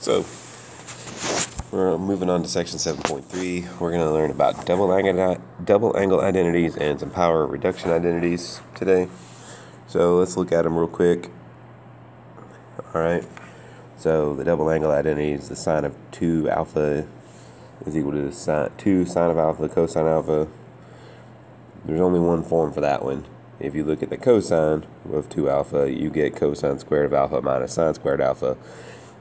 So, we're moving on to section 7.3. We're going to learn about double angle identities and some power reduction identities today. So let's look at them real quick. Alright, so the double angle identity is the sine of 2 alpha is equal to the 2 sine of alpha cosine alpha. There's only one form for that one. If you look at the cosine of 2 alpha, you get cosine squared of alpha minus sine squared alpha,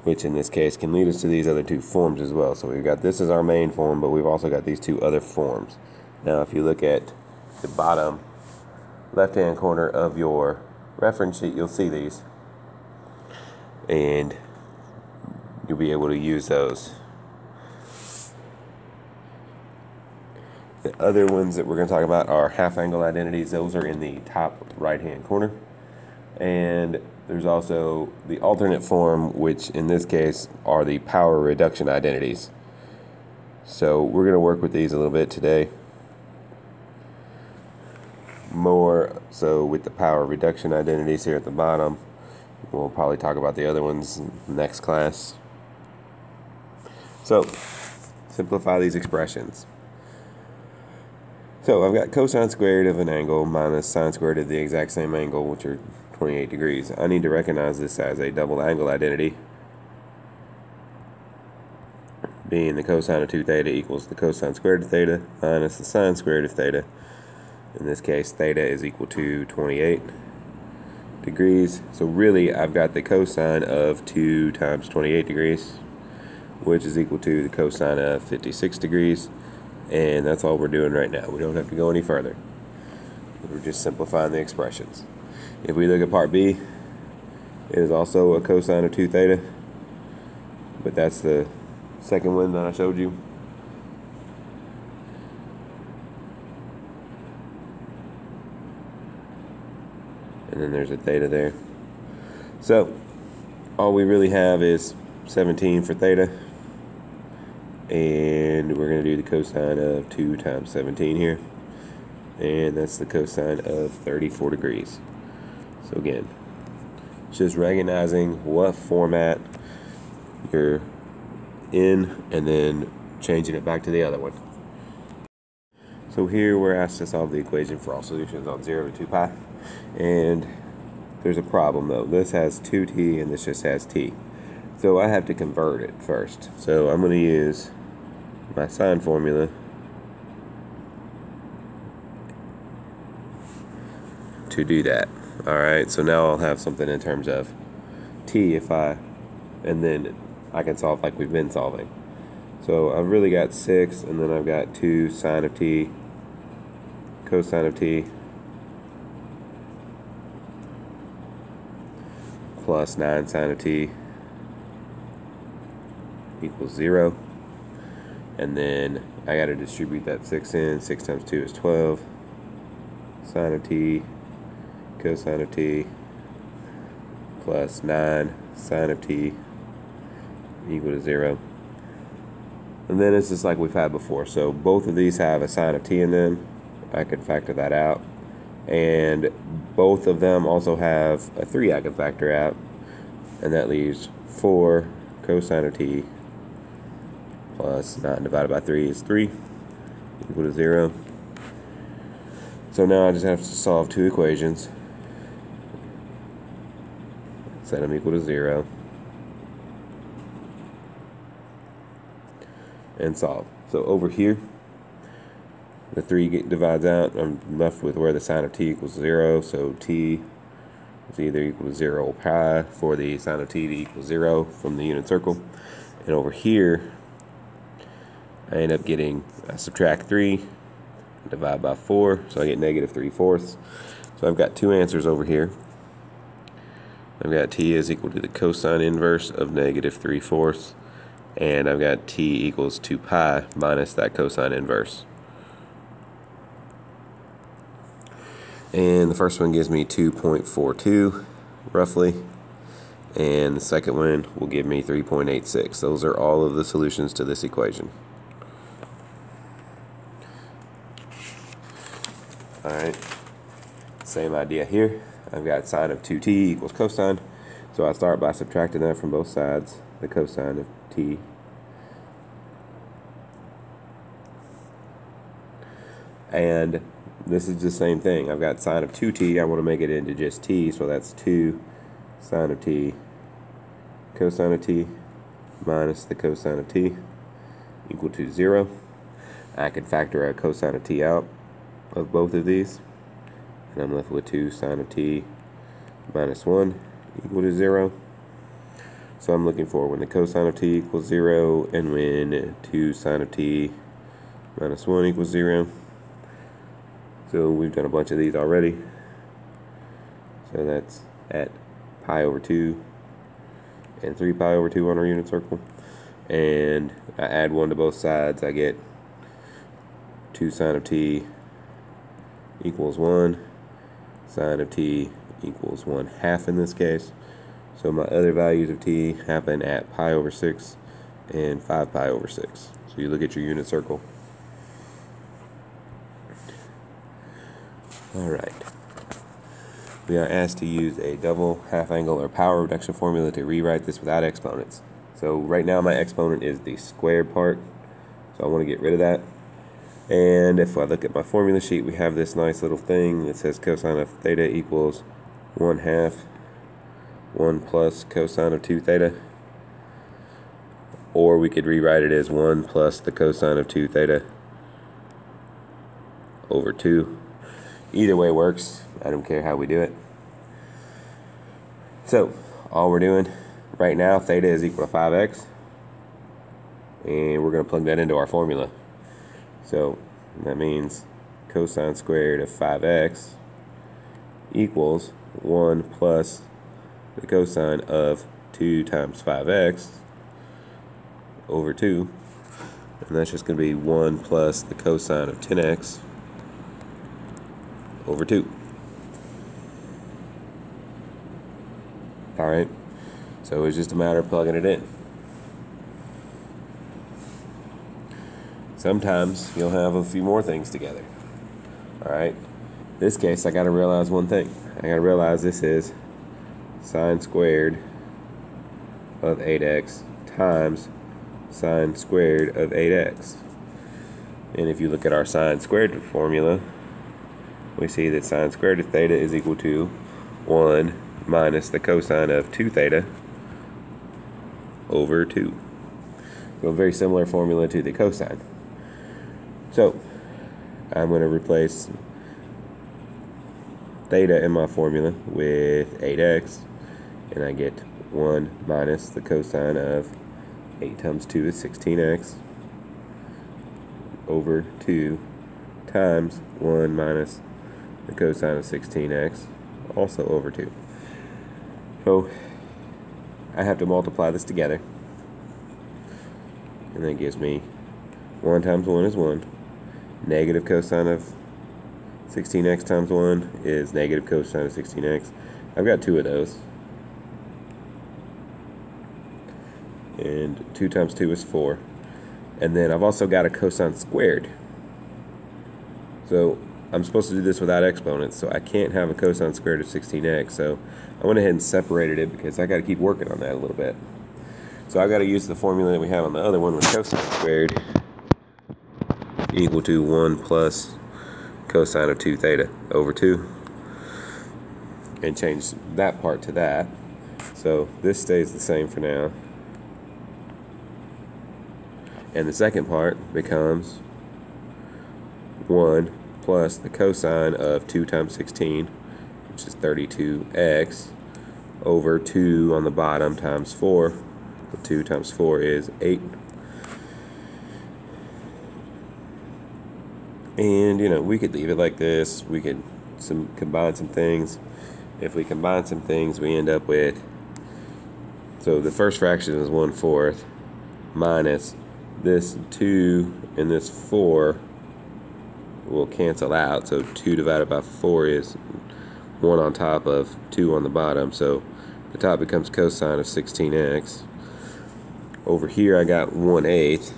which in this case can lead us to these other two forms as well. So we've got this as our main form, but we've also got these two other forms. Now if you look at the bottom left-hand corner of your reference sheet, you'll see these, and you'll be able to use those. The other ones that we're going to talk about are half angle identities. Those are in the top right-hand corner. And there's also the alternate form, which in this case are the power reduction identities. So we're going to work with these a little bit today. More so with the power reduction identities here at the bottom. We'll probably talk about the other ones next class. So simplify these expressions. So I've got cosine squared of an angle minus sine squared of the exact same angle, which are 28 degrees. I need to recognize this as a double angle identity, being the cosine of 2 theta equals the cosine squared of theta minus the sine squared of theta. In this case, theta is equal to 28 degrees. So really, I've got the cosine of 2 times 28 degrees, which is equal to the cosine of 56 degrees. And that's all we're doing right now. We don't have to go any further. We're just simplifying the expressions. If we look at part B, it is also a cosine of 2 theta, but that's the second one that I showed you. And then there's a theta there. So all we really have is 17 for theta. And we're going to do the cosine of 2 times 17 here. And that's the cosine of 34 degrees. So again, just recognizing what format you're in and then changing it back to the other one. So here we're asked to solve the equation for all solutions on 0 to 2 pi. And there's a problem though. This has 2t and this just has t. So I have to convert it first. So I'm going to use my sine formula to do that. Alright, so now I'll have something in terms of t and then I can solve like we've been solving. So I've really got 6, and then I've got 2 sine of t cosine of t plus 9 sine of t equals 0. And then I got to distribute that 6 in. 6 times 2 is 12. Sine of t cosine of t plus 9 sine of t equal to 0. And then it's just like we've had before. So both of these have a sine of t in them. I can factor that out. And both of them also have a 3 I can factor out. And that leaves 4 cosine of t plus 9 divided by 3 is 3 equal to 0. So now I just have to solve two equations. Set them equal to 0. And solve. So over here, the 3 divides out. I'm left with where the sine of t equals 0. So t is either equal to 0 or pi for the sine of t to equal 0 from the unit circle. And over here, I end up getting, I subtract 3, divide by 4, so I get negative 3/4. So I've got two answers over here. I've got t is equal to the cosine inverse of negative 3/4, and I've got t equals 2 pi minus that cosine inverse. And the first one gives me 2.42, roughly. And the second one will give me 3.86. Those are all of the solutions to this equation. Alright, same idea here. I've got sine of 2t equals cosine. So I start by subtracting that from both sides. the cosine of t. And this is the same thing. I've got sine of 2t. I want to make it into just t, so that's 2 sine of t cosine of t minus the cosine of t equal to 0. I can factor a cosine of t out of both of these, and I'm left with 2 sine of t minus 1 equal to 0. So I'm looking for when the cosine of t equals 0 and when 2 sine of t minus 1 equals 0. So we've done a bunch of these already. So that's at pi over 2 and 3 pi over 2 on our unit circle. And I add 1 to both sides. I get 2 sine of t equals 1. Sine of t equals 1/2 in this case. So my other values of t happen at pi over 6 and 5 pi over 6. So you look at your unit circle. Alright. We are asked to use a double half angle or power reduction formula to rewrite this without exponents. So right now my exponent is the squared part, so I want to get rid of that. And if I look at my formula sheet, we have this nice little thing that says cosine of theta equals 1/2 1 plus cosine of 2 theta. Or we could rewrite it as 1 plus the cosine of 2 theta over 2. Either way works. I don't care how we do it. So all we're doing right now, theta is equal to 5x, and we're going to plug that into our formula. So that means cosine squared of 5x equals 1 plus the cosine of 2 times 5x over 2, and that's just going to be 1 plus the cosine of 10x over 2. Alright, so it's just a matter of plugging it in. Sometimes you'll have a few more things together. Alright, in this case I got to realize one thing. I got to realize this is sine squared of 8x times sine squared of 8x. And if you look at our sine squared formula, we see that sine squared of theta is equal to 1 minus the cosine of 2 theta over 2. So a very similar formula to the cosine. So I'm going to replace theta in my formula with 8x, and I get 1 minus the cosine of 8 times 2 is 16x over 2 times 1 minus the cosine of 16x, also over 2. So I have to multiply this together, and that gives me 1 times 1 is 1. Negative cosine of 16x times 1 is negative cosine of 16x. I've got 2 of those. And 2 times 2 is 4. And then I've also got a cosine squared. So I'm supposed to do this without exponents, so I can't have a cosine squared of 16x. So I went ahead and separated it because I got to keep working on that a little bit. So I got to use the formula that we have on the other one with cosine squared equal to 1 plus cosine of 2 theta over 2, and change that part to that. So this stays the same for now. And the second part becomes 1 plus the cosine of 2 times 16, which is 32x, over 2 on the bottom times 4. So 2 times 4 is 8. And, you know, we could leave it like this. We could combine some things. If we combine some things, we end up with, so the first fraction is 1/4 minus this 2 and this 4 will cancel out. So 2 divided by 4 is 1 on top of 2 on the bottom. So the top becomes cosine of 16x. Over here I got 1/8.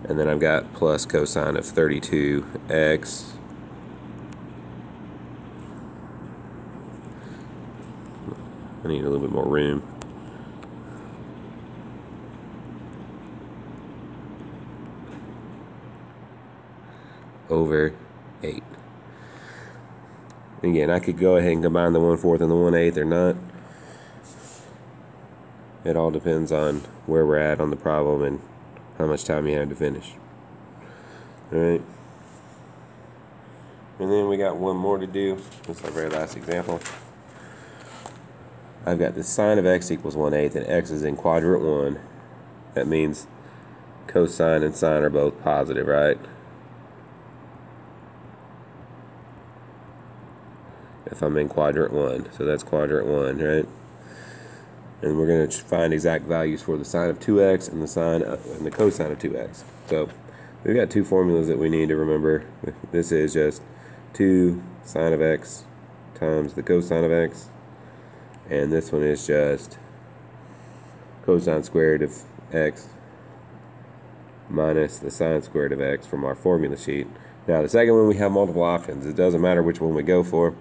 And then I've got plus cosine of 32x. I need a little bit more room. over 8. Again, I could go ahead and combine the 1/4 and the 1/8 or not. It all depends on where we're at on the problem and how much time you have to finish. Alright. And then we got one more to do. This is our very last example. I've got the sine of x equals 1/8 and x is in quadrant 1. That means cosine and sine are both positive, right? If I'm in quadrant 1. So that's quadrant 1, right? And we're going to find exact values for the sine of 2x and the cosine of 2x. So we've got two formulas that we need to remember. This is just 2 sine of x times the cosine of x. And this one is just cosine squared of x minus the sine squared of x from our formula sheet. Now the second one, we have multiple options. It doesn't matter which one we go for.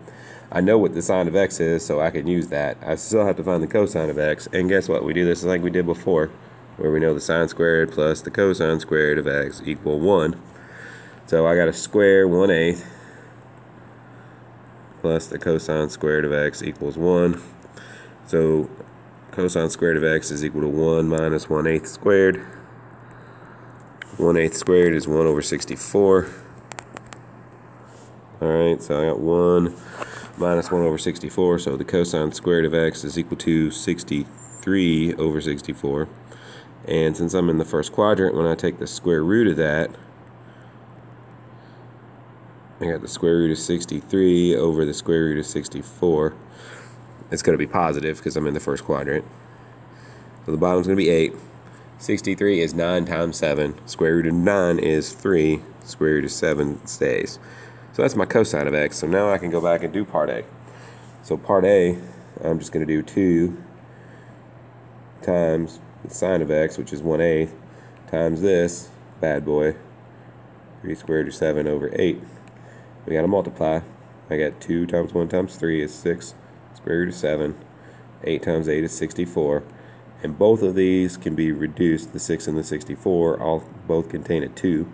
I know what the sine of x is, so I can use that. I still have to find the cosine of x, and guess what? We do this like we did before, where we know the sine squared plus the cosine squared of x equal 1. So I got to square 1/8 plus the cosine squared of x equals 1. So cosine squared of x is equal to 1 minus 1/8 squared. 1/8 squared is 1 over 64. Alright, so I got 1 minus 1 over 64, so the cosine squared of x is equal to 63 over 64. And since I'm in the first quadrant, when I take the square root of that, I got the square root of 63 over the square root of 64. It's going to be positive because I'm in the first quadrant. So the bottom's going to be 8. 63 is 9 times 7. Square root of 9 is 3. Square root of 7 stays. So that's my cosine of x. So now I can go back and do part A. So part A, I'm just going to do 2 times the sine of x, which is 1/8, times this bad boy, 3 square root of 7 over 8. We got to multiply. I got 2 times 1 times 3 is 6. Square root of 7. 8 times 8 is 64. And both of these can be reduced. The 6 and the 64 both contain a 2.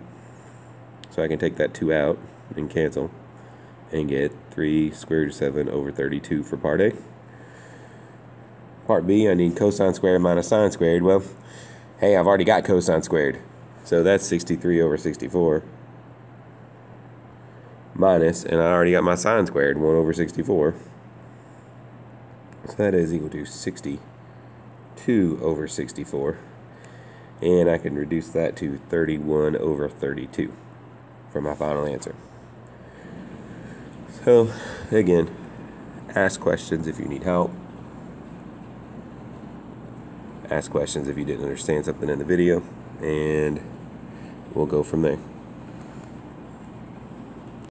So I can take that 2 out and cancel and get 3 square root of 7 over 32 for part A. Part B, I need cosine squared minus sine squared. Well, hey, I've already got cosine squared. So that's 63 over 64. Minus, and I already got my sine squared, 1 over 64. So that is equal to 62 over 64. And I can reduce that to 31 over 32 for my final answer. So, again, ask questions if you need help. Ask questions if you didn't understand something in the video, and we'll go from there.